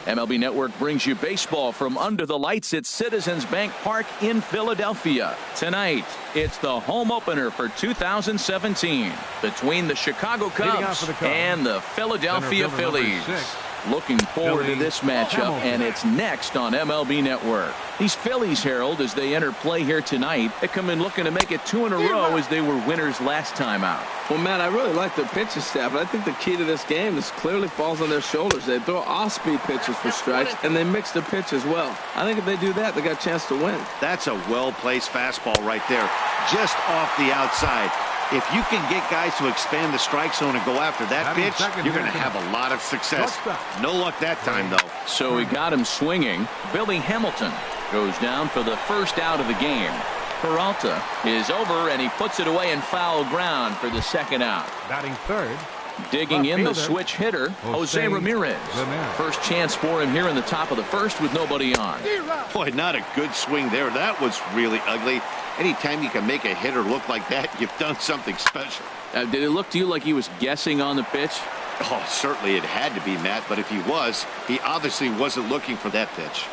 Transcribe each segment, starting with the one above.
MLB Network brings you baseball from under the lights at Citizens Bank Park in Philadelphia. Tonight, it's the home opener for 2017 between the Chicago Cubs and the Philadelphia Phillies. Looking forward to this matchup, and it's next on MLB Network. These Phillies, Harold, as they enter play here tonight, they come in looking to make it 2 in a row as they were winners last time out. Well, Matt, I really like their pitching staff, but I think the key to this game is clearly falls on their shoulders. They throw off-speed pitches for strikes, and they mix the pitch as well. I think if they do that, they got a chance to win. That's a well-placed fastball right there, just off the outside. If you can get guys to expand the strike zone and go after that pitch, you're going to have a lot of success. No luck that time, though. So he got him swinging. Billy Hamilton goes down for the first out of the game. Peralta is over, and he puts it away in foul ground for the second out. Batting third. Digging in the switch hitter, Jose Ramirez. First chance for him here in the top of the first with nobody on. Boy, not a good swing there. That was really ugly. Anytime you can make a hitter look like that, you've done something special. Did it look to you like he was guessing on the pitch? Oh, certainly it had to be, Matt, but if he was, he obviously wasn't looking for that pitch.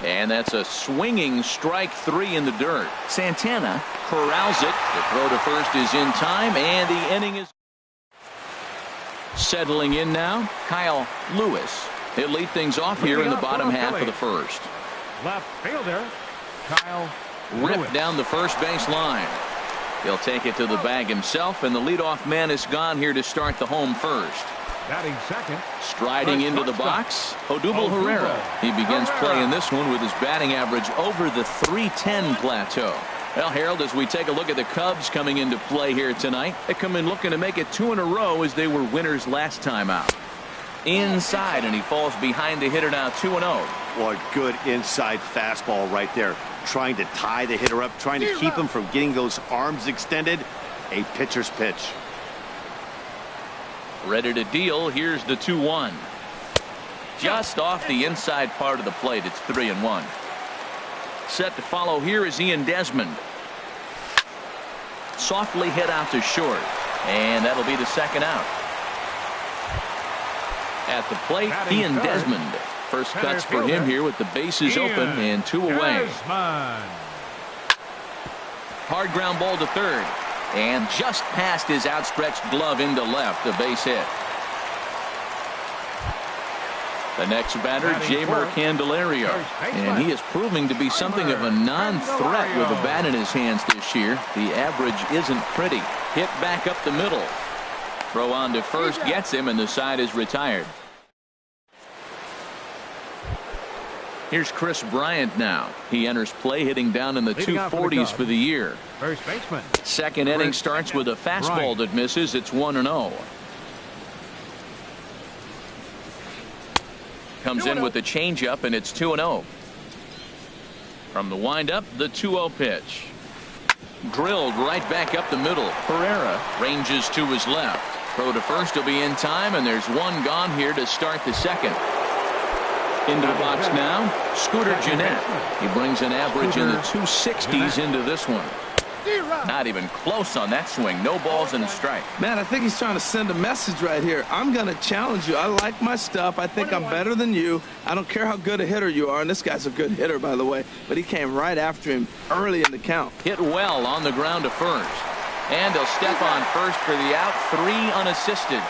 And that's a swinging strike 3 in the dirt. Santana corrals it. The throw to first is in time, and the inning is settling in now. Kyle Lewis. He'll lead things off here in the bottom half of the first. Left fielder, Kyle Ripped Lewis down the first base line. He'll take it to the bag himself, and the leadoff man is gone here to start the home first. Batting second. Striding into the box, Odubel Herrera. He begins playing this one with his batting average over the .310 plateau. Well, Harold, as we take a look at the Cubs coming into play here tonight, they come in looking to make it 2 in a row as they were winners last time out. Inside, and he falls behind the hitter now 2-0. Boy, good inside fastball right there. Trying to tie the hitter up, trying to keep him from getting those arms extended. A pitcher's pitch. Ready to deal. Here's the 2-1. Just off the inside part of the plate. It's 3-1. Set to follow here is Ian Desmond. Softly hit out to short, and that'll be the second out. At the plate, Ian Desmond. First cuts for him here with the bases open and 2 away. Hard ground ball to third, and just past his outstretched glove into left, a base hit. The next batter, Jeimer Candelario, and he is proving to be something of a non-threat with a bat in his hands this year. The average isn't pretty. Hit back up the middle. Throw on to first gets him, and the side is retired. Here's Chris Bryant now. He enters play hitting down in the 240s for the year. First baseman. Second inning starts with a fastball that misses. It's 1-0. Comes in with the changeup, and it's 2-0. From the windup, the 2-0 pitch. Drilled right back up the middle. Herrera ranges to his left. Throw to first will be in time, and there's one gone here to start the second. Into the box now, Scooter Gennett. He brings an average in the 260s into this one. Not even close on that swing. No balls and a strike. Man, I think he's trying to send a message right here. I'm going to challenge you. I like my stuff. I think I'm better than you. I don't care how good a hitter you are. And this guy's a good hitter, by the way. But he came right after him early in the count. Hit well on the ground to first. And he'll step on first for the out. 3 unassisted.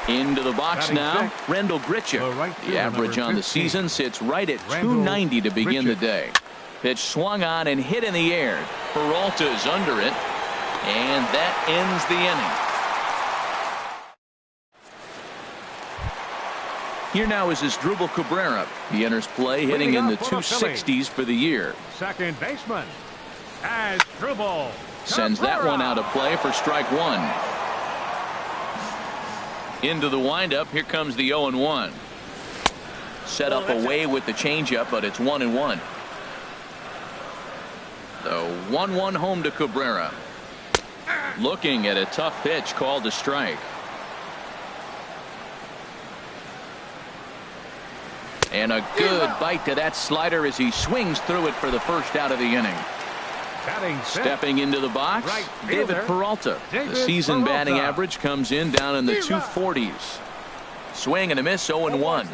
Into the box now, Rendell Grichuk. The average on the season sits right at 290 to begin the day. Pitch swung on and hit in the air. Peralta is under it, and that ends the inning. Here now is Asdrubal Cabrera. He enters play hitting in the 260s for the year. Second baseman, Asdrubal. Sends that one out of play for strike 1. Into the windup, here comes the 0-1. Set up away with the changeup, but it's 1-1. The 1-1 home to Cabrera. Looking at a tough pitch called to strike. And a good bite to that slider as he swings through it for the first out of the inning. Stepping into the box, David Peralta. The season batting average comes in down in the 240s. Swing and a miss, 0-1.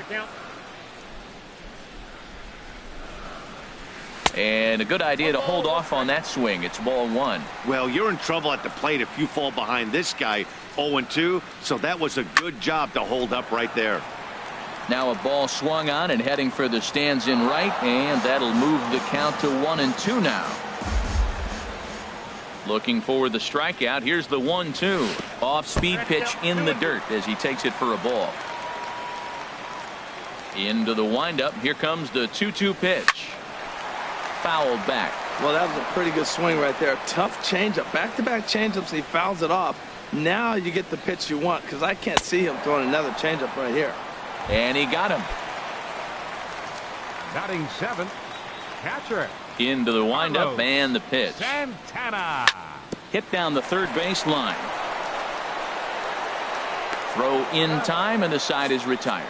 And a good idea to hold off on that swing. It's ball 1. Well, you're in trouble at the plate if you fall behind this guy 0-2, so that was a good job to hold up right there. Now a ball swung on and heading for the stands in right, and that'll move the count to 1-2 now. Looking for the strikeout. Here's the 1-2. Off-speed pitch in the dirt as he takes it for a ball. Into the windup. Here comes the 2-2 pitch. Fouled back. Well, that was a pretty good swing right there. Tough changeup. Back-to-back changeups. He fouls it off. Now you get the pitch you want, because I can't see him throwing another changeup right here. And he got him. Batting 7th, catcher. Into the windup and the pitch. Santana. Hit down the third base line. Throw in time, and the side is retired.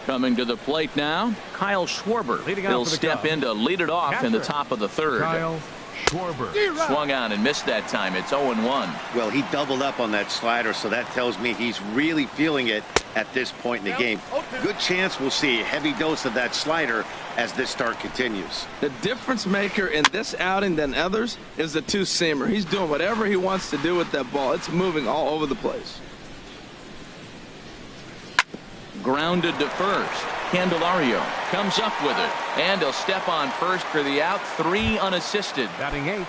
Coming to the plate now, Kyle Schwarber. He'll step in to lead it off in the top of the third. Kyle Schwarber. Swung on and missed that time. It's 0-1. Well, he doubled up on that slider, so that tells me he's really feeling it at this point in the game. Good chance we'll see a heavy dose of that slider as this start continues. The difference maker in this outing than others is the two-seamer. He's doing whatever he wants to do with that ball. It's moving all over the place. Grounded to first. Candelario comes up with it, and he'll step on first for the out. 3 unassisted. Batting 8th.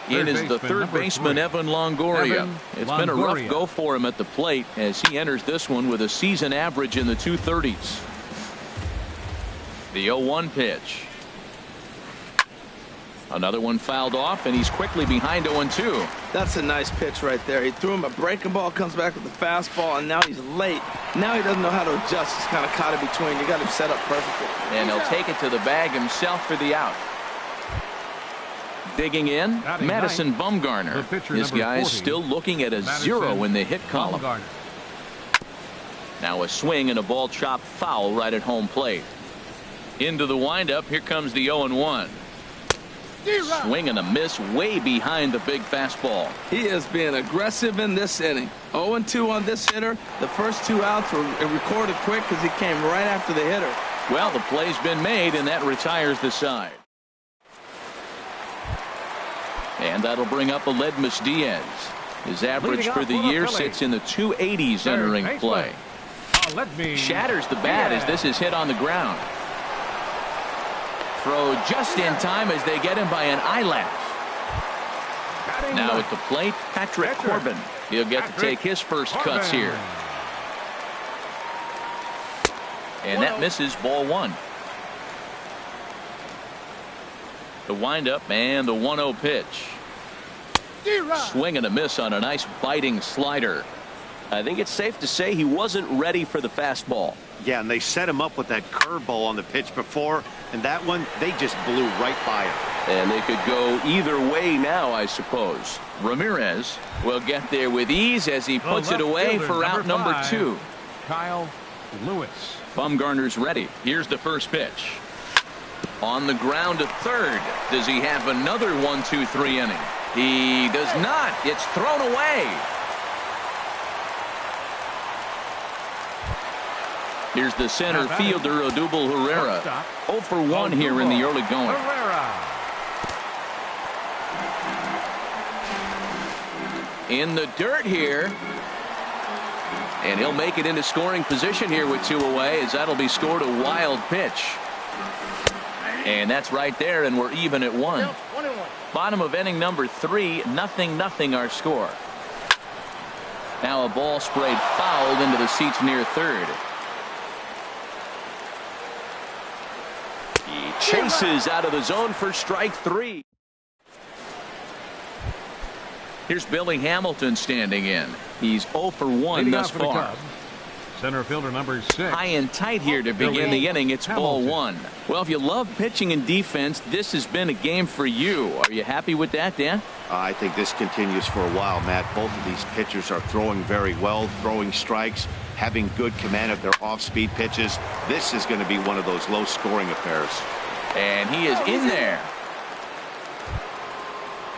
In is the third baseman, Evan Longoria. It's been a rough go for him at the plate as he enters this one with a season average in the 230s. The 0-1 pitch. Another one fouled off, and he's quickly behind 0-2. That's a nice pitch right there. He threw him a breaking ball, comes back with a fastball, and now he's late. Now he doesn't know how to adjust. He's kind of caught in between. You got him set up perfectly. And he'll take it to the bag himself for the out. Digging in, Madison Bumgarner. This guy is still looking at a 0 in the hit column. Now a swing and a ball chopped foul right at home plate. Into the windup. Here comes the 0-1. Swing and a miss way behind the big fastball. He is being aggressive in this inning. 0-2 on this hitter. The first 2 outs were recorded quick because he came right after the hitter. Well, the play's been made, and that retires the side. And that'll bring up Aledmus Diaz. His average for the year sits in the 280s entering play. Shatters the bat as this is hit on the ground. Throw just in time as they get him by an eyelash. Now at the plate, Patrick Corbin. He'll get to take his first cuts here. And that misses, ball 1. The windup and the 1-0 pitch. Swing and a miss on a nice biting slider. I think it's safe to say he wasn't ready for the fastball. Yeah, and they set him up with that curveball on the pitch before, and that one, they just blew right by him. And they could go either way now, I suppose. Ramirez will get there with ease as he puts it away for out number 2. Kyle Lewis. Bumgarner's ready. Here's the first pitch. On the ground to third. Does he have another 1-2-3 inning? He does not. It's thrown away. Here's the center fielder, Odubel Herrera. 0 for 1 here in the early going. In the dirt here. And he'll make it into scoring position here with 2 away, as that'll be scored a wild pitch. And that's right there, and we're even at 1. Bottom of inning number 3, 0-0 our score. Now a ball sprayed fouled into the seats near third. He chases out of the zone for strike 3. Here's Billy Hamilton standing in. He's 0 for 1 thus far. Center fielder number 6. High and tight here to begin the inning. It's ball 1. Well, if you love pitching and defense, this has been a game for you. Are you happy with that, Dan? I think this continues for a while, Matt. Both of these pitchers are throwing very well, throwing strikes, having good command of their off-speed pitches. This is going to be one of those low-scoring affairs. And he is in there.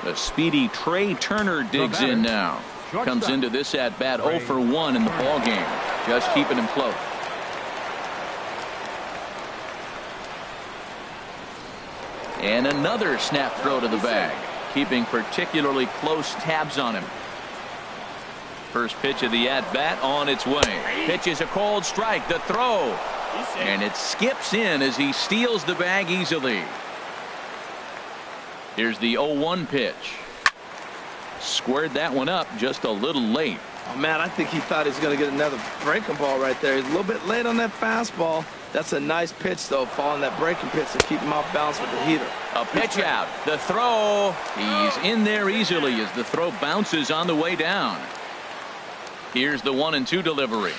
The speedy Trey Turner digs in now. Comes into this at bat 0 for 1 in the ball game. Just keeping him close. And another snap throw to the bag, keeping particularly close tabs on him. First pitch of the at-bat on its way. Pitch is a cold strike. The throw. And it skips in as he steals the bag easily. Here's the 0-1 pitch. Squared that one up just a little late. Oh, man, I think he thought he was going to get another breaking ball right there. He's a little bit late on that fastball. That's a nice pitch, though, following that breaking pitch to keep him off balance with the heater. A pitch out. The throw. He's in there easily as the throw bounces on the way down. Here's the 1-2 delivery.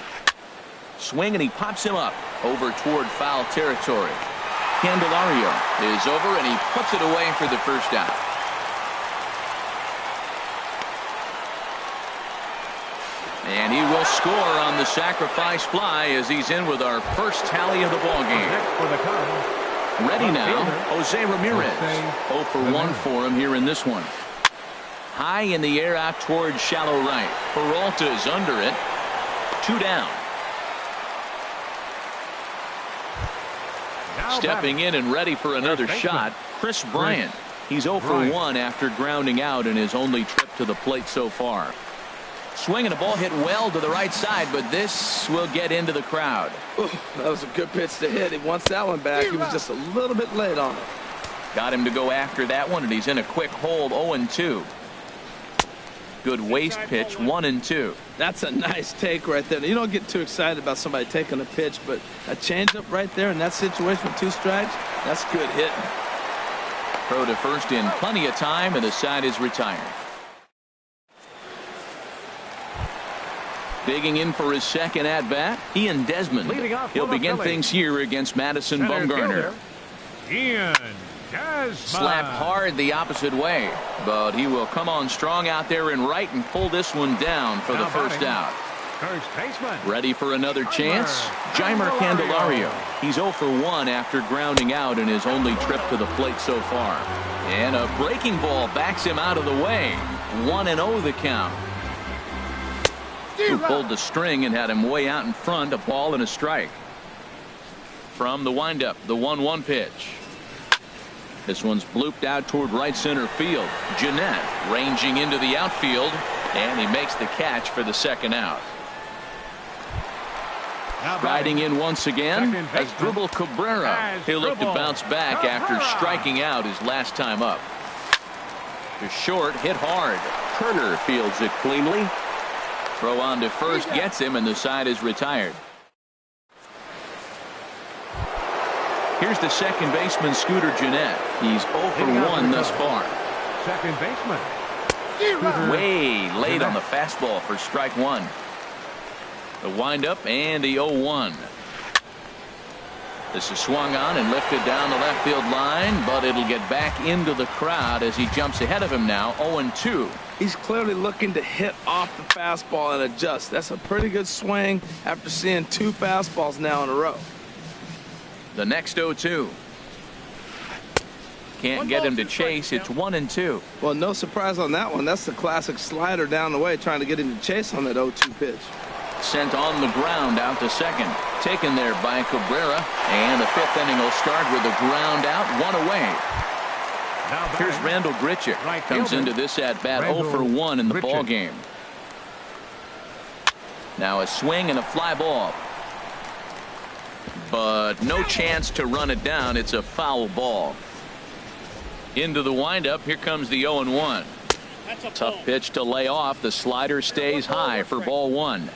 Swing, and he pops him up over toward foul territory. Candelario is over, and he puts it away for the first out. And he will score on the sacrifice fly as he's in with our first tally of the ball game. Ready now, Jose Ramirez. 0 for 1 for him here in this one. High in the air out towards shallow right. Peralta's under it. 2 down. Stepping in and ready for another shot, Chris Bryant. He's 0 for 1 after grounding out in his only trip to the plate so far. Swinging a ball hit well to the right side, but this will get into the crowd. Ooh, that was a good pitch to hit. He wants that one back. He was just a little bit late on it. Got him to go after that one, and he's in a quick hold. 0-2. Good waist pitch. 1-2. That's a nice take right there. You don't get too excited about somebody taking a pitch, but a changeup right there in that situation with 2 strikes, that's good hitting. Throw to first in plenty of time, and the side is retired. Digging in for his second at-bat, Ian Desmond. He'll begin things here against Madison Bumgarner. Ian Desmond. Slapped hard the opposite way, but he will come on strong out there in right and pull this one down for the first out. First baseman. Ready for another chance? Jeimer Candelario. He's 0 for 1 after grounding out in his only trip to the plate so far. And a breaking ball backs him out of the way. 1-0 the count. Who pulled the string and had him way out in front, a ball and a strike. From the windup, the 1-1 pitch. This one's blooped out toward right center field. Jeanette ranging into the outfield, and he makes the catch for the second out. Riding in once again as Dribble Cabrera. He'll look to bounce back after striking out his last time up. To short, hit hard. Turner fields it cleanly. Throw on to first gets him, and the side is retired. Here's the second baseman, Scooter Jeanette. He's 0 for 1 thus far. Second baseman. Way late on the fastball for strike 1. The windup and the 0-1. This is swung on and lifted down the left field line, but it'll get back into the crowd as he jumps ahead of him now. 0-2. He's clearly looking to hit off the fastball and adjust. That's a pretty good swing after seeing 2 fastballs now in a row. The next 0-2. Can't get him to chase. It's 1-2. Well, no surprise on that one. That's the classic slider down the way, trying to get him to chase on that 0-2 pitch. Sent on the ground out to second. Taken there by Cabrera. And the 5th inning will start with a ground out, 1 away. Here's Randall Grichuk. Comes into this at bat 0 for 1 in the ball game. Now a swing and a fly ball. But no chance to run it down. It's a foul ball. Into the windup. Here comes the 0-1. Tough pitch to lay off. The slider stays high for ball 1.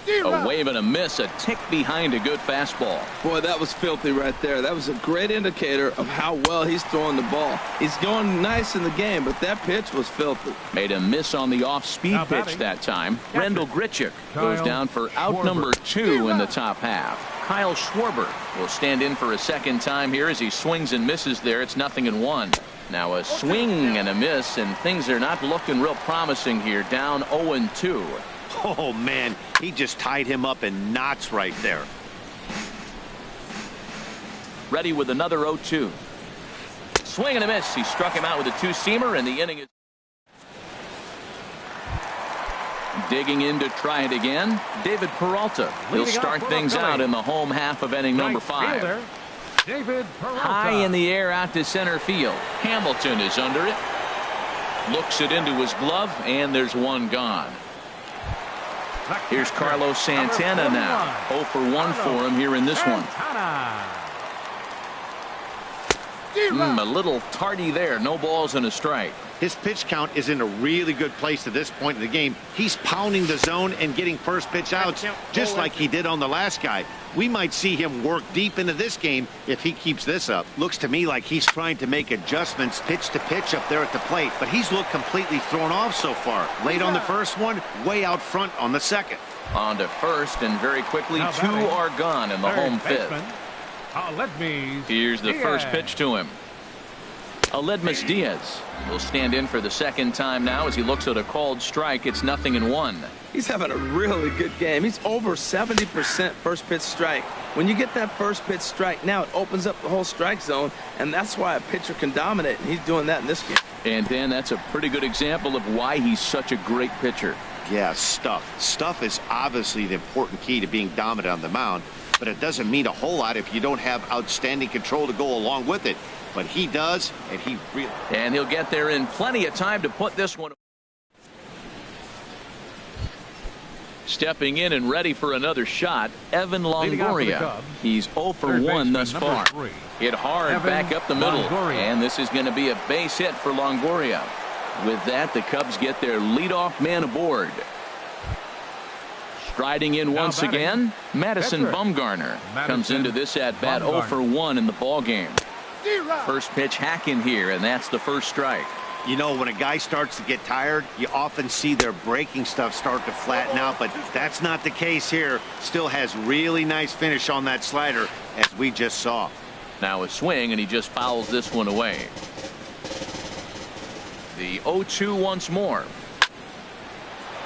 A wave and a miss, a tick behind a good fastball. Boy, that was filthy right there. That was a great indicator of how well he's throwing the ball. He's going nice in the game, but that pitch was filthy. Made a miss on the off-speed pitch that time. Randall Grichuk goes down for out number 2 in the top half. Kyle Schwarber will stand in for a second time here as he swings and misses there. It's 0-1. Now a swing and a miss, and things are not looking real promising here. Down 0-2. Oh, man, he just tied him up in knots right there. Ready with another 0-2. Swing and a miss. He struck him out with a 2-seamer, and the inning is Digging in to try it again, David Peralta. He'll start things out in the home half of inning number 5. David Peralta. High in the air out to center field. Hamilton is under it. Looks it into his glove, and there's one gone. Here's Carlos Santana now. 0 for 1 for him here in this one. A little tardy there. No balls and a strike. His pitch count is in a really good place at this point in the game. He's pounding the zone and getting first pitch outs just like he did on the last guy. We might see him work deep into this game if he keeps this up. Looks to me like he's trying to make adjustments pitch to pitch up there at the plate, but he's looked completely thrown off so far. Late on the first one, way out front on the second. On to first, and very quickly, 2 are gone in the home fifth. Here's the first pitch to him. Aledmus Diaz will stand in for the second time now as he looks at a called strike. It's 0-1. He's having a really good game. He's over 70% first pitch strike. When you get that first pitch strike, now it opens up the whole strike zone, and that's why a pitcher can dominate, and he's doing that in this game. And Dan, that's a pretty good example of why he's such a great pitcher. Yeah, stuff. Stuff is obviously the important key to being dominant on the mound, but it doesn't mean a whole lot if you don't have outstanding control to go along with it. But he does, and he really... And he'll get there in plenty of time to put this one. Stepping in and ready for another shot, Evan Longoria. He's 0 for 1 thus far. Hit hard back up the middle, and this is going to be a base hit for Longoria. With that, the Cubs get their leadoff man aboard. Striding in once again, Madison Bumgarner comes into this at bat 0 for 1 in the ball game. First pitch hack in here, and that's the first strike. You know, when a guy starts to get tired, you often see their breaking stuff start to flatten out, but that's not the case here. Still has really nice finish on that slider, as we just saw. Now a swing, and he just fouls this one away. The 0-2 once more.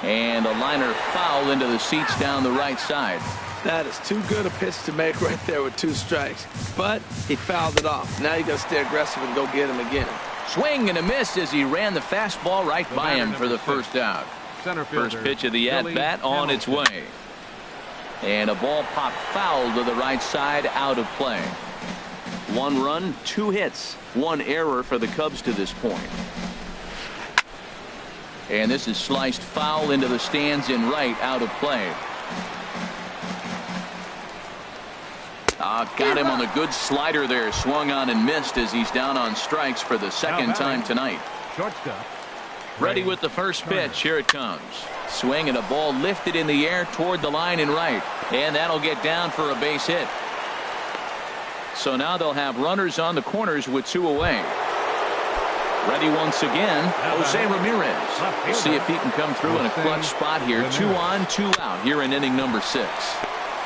And a liner foul into the seats down the right side. That is too good a pitch to make right there with 2 strikes. But he fouled it off. Now you got to stay aggressive and go get him again. Swing and a miss as he ran the fastball right by him for the first out. First pitch of the at-bat on its way. And a ball popped foul to the right side, out of play. 1 run, 2 hits, 1 error for the Cubs to this point. And this is sliced foul into the stands in right, out of play. Got him on the good slider there. Swung on and missed as he's down on strikes for the second time tonight. Ready with the first pitch. Here it comes. Swing and a ball lifted in the air toward the line and right. And that'll get down for a base hit. So now they'll have runners on the corners with 2 away. Ready once again, Jose Ramirez. We'll see if he can come through in a clutch spot here. 2 on, 2 out here in inning number 6.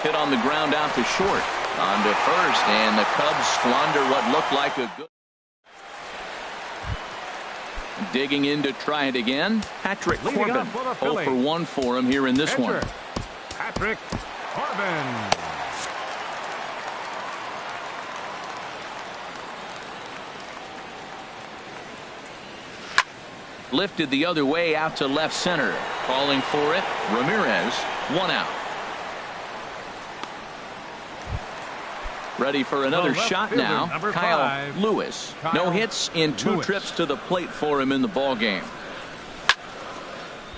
Hit on the ground out to short. On to first, and the Cubs squander what looked like a good. Digging in to try it again, Patrick Corbin. 0 for 1 for him here in this one. Patrick Corbin. Lifted the other way out to left center. Calling for it, Ramirez. 1 out. Ready for another shot now, Kyle Lewis. No hits in 2 trips to the plate for him in the ball game.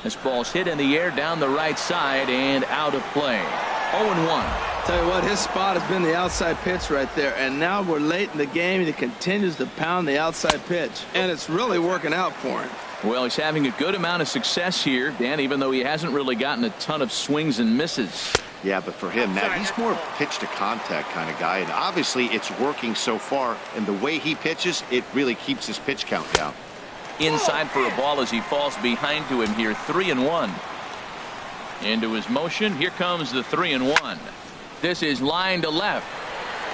This ball's hit in the air down the right side and out of play. 0-1. Tell you what, his spot has been the outside pitch right there, and now we're late in the game and he continues to pound the outside pitch, and it's really working out for him. Well, he's having a good amount of success here, Dan, even though he hasn't really gotten a ton of swings and misses. Yeah, but for him, Matt, he's more pitch to contact kind of guy, and obviously it's working so far, and the way he pitches, it really keeps his pitch count down. Inside for a ball as he falls behind to him here. 3-1. Into his motion. Here comes the 3-1. This is line to left,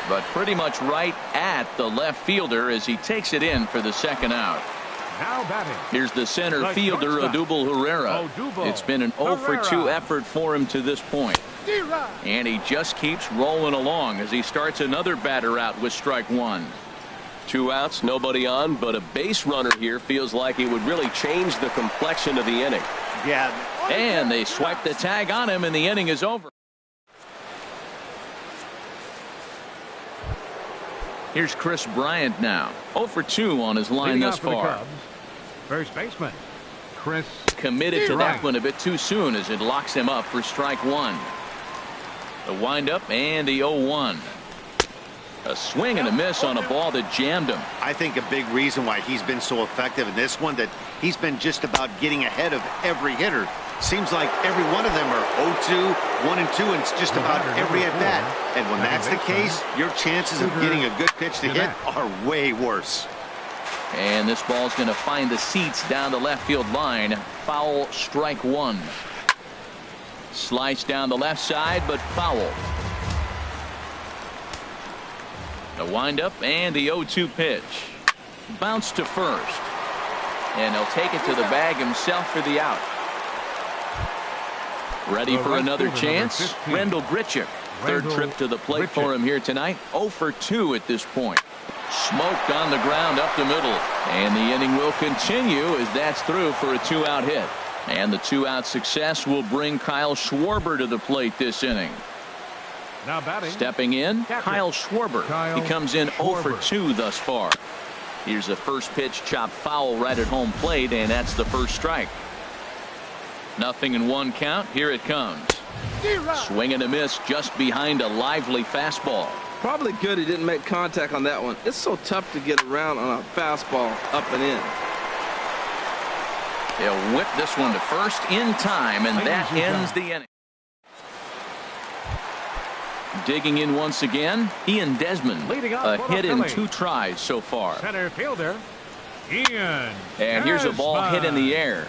but pretty much right at the left fielder as he takes it in for the second out. Now batting. Here's the center fielder, Odubel Herrera. It's been an 0 for 2 effort for him to this point. And he just keeps rolling along as he starts another batter out with strike 1. 2 outs, nobody on, but a base runner here feels like it would really change the complexion of the inning. Yeah, And they swipe the tag on him, and the inning is over. Here's Chris Bryant now. 0 for 2 on his line thus far. First baseman, Chris. Committed to that one a bit too soon as it locks him up for strike one. The windup and the 0-1. A swing and a miss on a ball that jammed him. I think a big reason why he's been so effective in this one, that he's been just about getting ahead of every hitter. Seems like every one of them are 0-2, 1-2, and it's just about every at bat. And when that's the case, your chances of getting a good pitch to hit are way worse. And this ball's going to find the seats down the left field line. Foul, strike one. Slice down the left side, but foul. The windup and the 0-2 pitch. Bounce to first. And he'll take it to the bag himself for the out. Ready for another chance? Rendell Grichuk. Third trip to the plate for him here tonight. 0 for 2 at this point. Smoked on the ground up the middle. And the inning will continue as that's through for a 2-out hit. And the 2-out success will bring Kyle Schwarber to the plate this inning. Now batting. Stepping in, Kyle Schwarber. He comes in 0 for 2 thus far. Here's a first pitch chopped foul right at home plate, and that's the first strike. 0-1 count. Here it comes. Swing and a miss just behind a lively fastball. Probably good he didn't make contact on that one. It's so tough to get around on a fastball up and in. They'll whip this one to first in time, and that ends the inning. Digging in once again, Ian Desmond. A hit in 2 tries so far. Center fielder, Ian. And here's a ball hit in the air.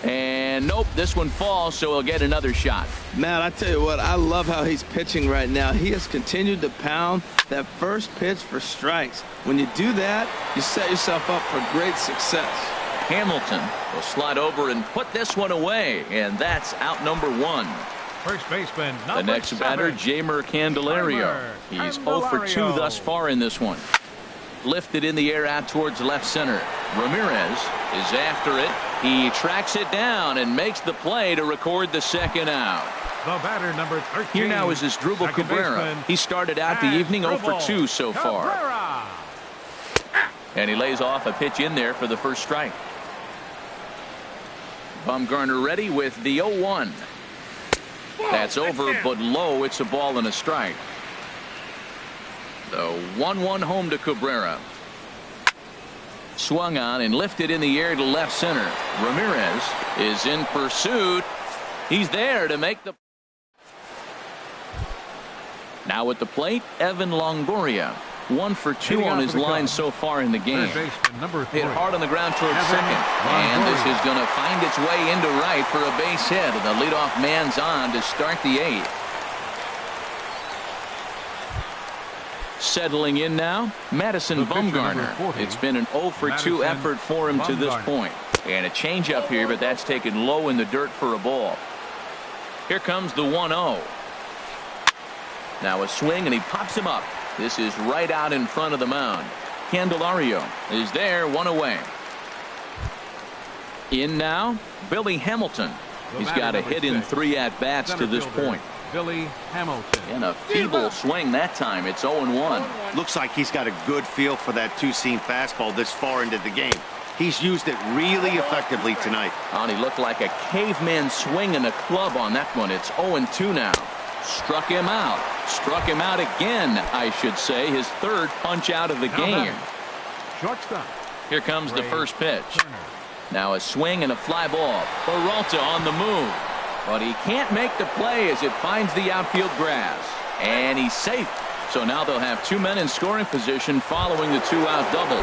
And nope, this one falls, so he'll get another shot. Man, I tell you what, I love how he's pitching right now. He has continued to pound that first pitch for strikes. When you do that, you set yourself up for great success. Hamilton will slide over and put this one away, and that's out number 1. First baseman, the next batter, Jeimer Candelario. He's 0 for 2 thus far in this one. Lifted in the air out towards left center. Ramirez is after it. He tracks it down and makes the play to record the second out. The batter, number 13. Here now is Asdrubal Cabrera. He started out the evening 0 for 2 so far. And he lays off a pitch in there for the first strike. Bumgarner ready with the 0-1. That's over, but low. It's a ball and a strike. The 1-1 home to Cabrera. Swung on and lifted in the air to left center. Ramirez is in pursuit. He's there to make the. Now at the plate, Evan Longoria. 1 for 2 on his line so far in the game. Hit hard on the ground towards second. And this is going to find its way into right for a base hit. And the leadoff man's on to start the 8th. Settling in now, Madison Bumgarner. It's been an 0 for 2 effort for him to this point. And a changeup here, but that's taken low in the dirt for a ball. Here comes the 1-0. Now a swing, and he pops him up. This is right out in front of the mound. Candelario is there, 1 away. In now, Billy Hamilton. He's got a hit in 3 at-bats to this point. Billy Hamilton. And a feeble swing that time. It's 0-1. Looks like he's got a good feel for that two-seam fastball this far into the game. He's used it really effectively tonight. And he looked like a caveman swinging a club on that one. It's 0-2 now. Struck him out. Struck him out again, I should say. His third punch out of the game. Shortstop. Here comes the first pitch. Now a swing and a fly ball. Peralta on the move. But he can't make the play as it finds the outfield grass. And he's safe. So now they'll have 2 men in scoring position following the 2-out double.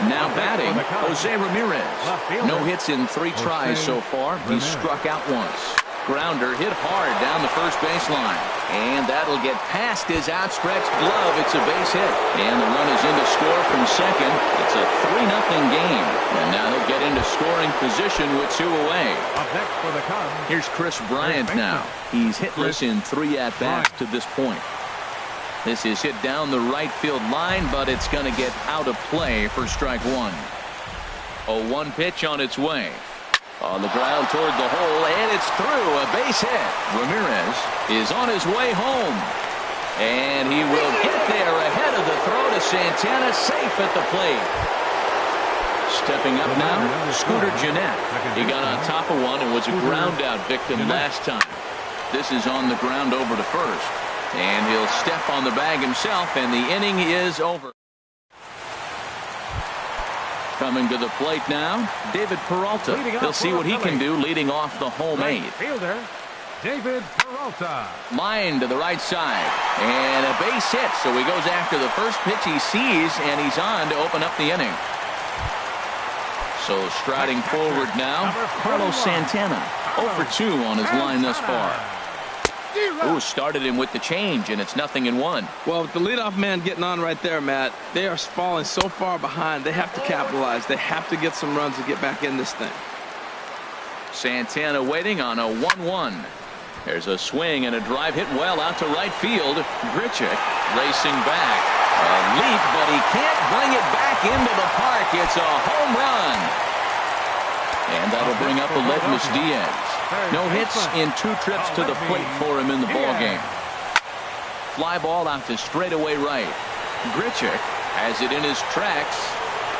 Now batting, Jose Ramirez. No hits in 3 tries so far. He's struck out once. Grounder hit hard down the first baseline. And that'll get past his outstretched glove. It's a base hit. And the run is in to score from second. It's a 3-0 game. And now he'll get into scoring position with 2 away. Up next for the Cubs. Here's Chris Bryant now. He's hitless in 3 at-bats to this point. This is hit down the right field line, but it's going to get out of play for strike 1. A 1 pitch on its way. On the ground toward the hole, and it's through. A base hit. Ramirez is on his way home. And he will get there ahead of the throw to Santana, safe at the plate. Stepping up now, Scooter Gennett. He got on top of one and was a ground-out victim last time. This is on the ground over to first. And he'll step on the bag himself, and the inning is over. Coming to the plate now, David Peralta. He'll see what he can do leading off the home eighth. Fielder, David Peralta. Line to the right side. And a base hit, so he goes after the first pitch he sees, and he's on to open up the inning. So striding forward now, Carlos Santana. 0 for 2 on his line thus far. Ooh, started him with the change, and it's 0-1. Well, with the leadoff man getting on right there, Matt, they are falling so far behind. They have to capitalize. They have to get some runs to get back in this thing. Santana waiting on a 1-1. There's a swing and a drive hit well out to right field. Grichuk racing back. A leap, but he can't bring it back into the park. It's a home run. And that'll bring up Aledmus Diaz. No hits in 2 trips to the plate for him in the ballgame. Fly ball out to straightaway right. Grichuk has it in his tracks.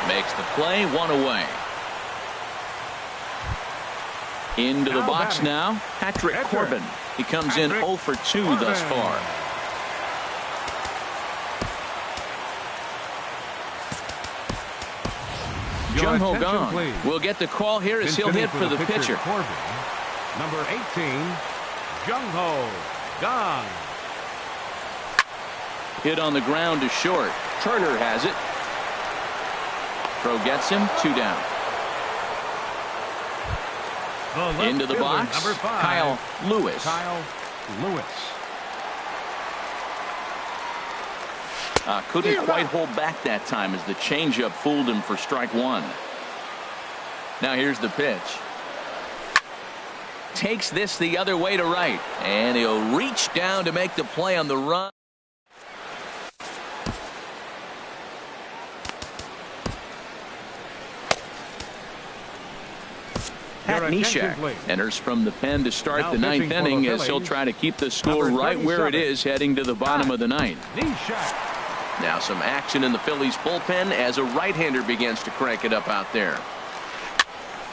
Makes the play, 1 away. Into the box now, Patrick Corbin. He comes in 0 for 2 thus far. Jung Ho Gong will get the call here as he'll hit for the pitcher. Corbin, number 18, Jung Ho Gong. Hit on the ground to short. Turner has it. Throw gets him, 2 down. Into the box, number 5, Kyle Lewis. Kyle Lewis. Couldn't quite hold back that time as the changeup fooled him for strike 1. Now here's the pitch. Takes this the other way to right, and he'll reach down to make the play on the run. Pat Neshek enters from the pen to start Now the 9th inning as he'll Phillies, try to keep the score right where it is heading to the bottom of the 9th. Neshek. Now some action in the Phillies bullpen as a right-hander begins to crank it up out there.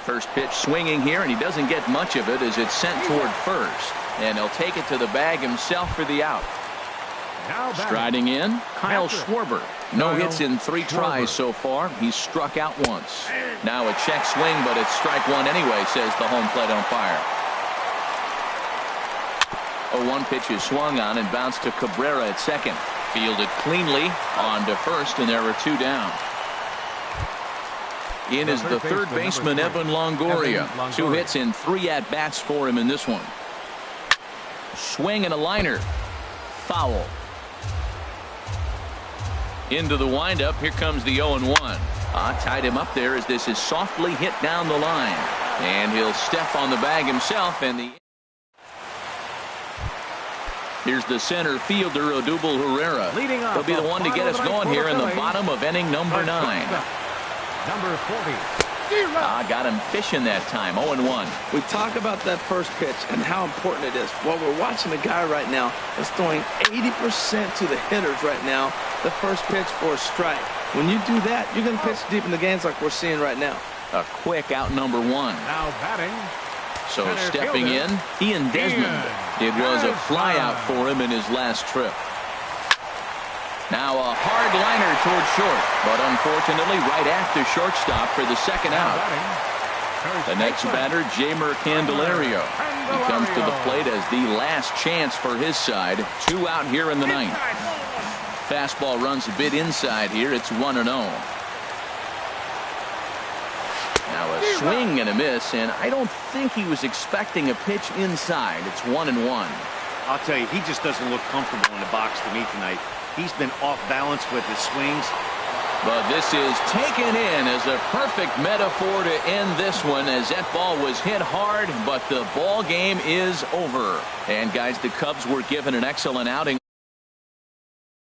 First pitch swinging here, and he doesn't get much of it as it's sent toward first. And he'll take it to the bag himself for the out. Striding in, Kyle Schwarber. No hits in 3 tries so far. He's struck out once. Now a check swing, but it's strike 1 anyway, says the home plate umpire. A 1 pitch is swung on and bounced to Cabrera at second. Fielded cleanly on to first, and there are 2 down. In is the third baseman, Evan Longoria. 2 hits in 3 at-bats for him in this one. Swing and a liner. Foul. Into the windup. Here comes the 0-1. Tied him up there as this is softly hit down the line. And he'll step on the bag himself, and the here's the center fielder, Odubel Herrera. He'll be the one to get us going here in the bottom of inning number 9. Number 40. Got him fishing that time. 0-1. We talk about that first pitch and how important it is. Well, we're watching a guy right now that's throwing 80% to the hitters right now. The first pitch for a strike. When you do that, you're going to pitch deep in the games like we're seeing right now. A quick out number 1. Now batting. So stepping in, Ian Desmond. It was a fly out for him in his last trip. Now a hard liner toward short, but unfortunately right after shortstop for the second out. The next batter, Jeimer Candelario. He comes to the plate as the last chance for his side. 2 out here in the 9th. Fastball runs a bit inside here. It's 1-0. Now a swing and a miss, and I don't think he was expecting a pitch inside. It's 1-1. I'll tell you, he just doesn't look comfortable in the box to me tonight. He's been off balance with his swings. But this is taken in as a perfect metaphor to end this one, as that ball was hit hard, but the ball game is over. And guys, the Cubs were given an excellent outing.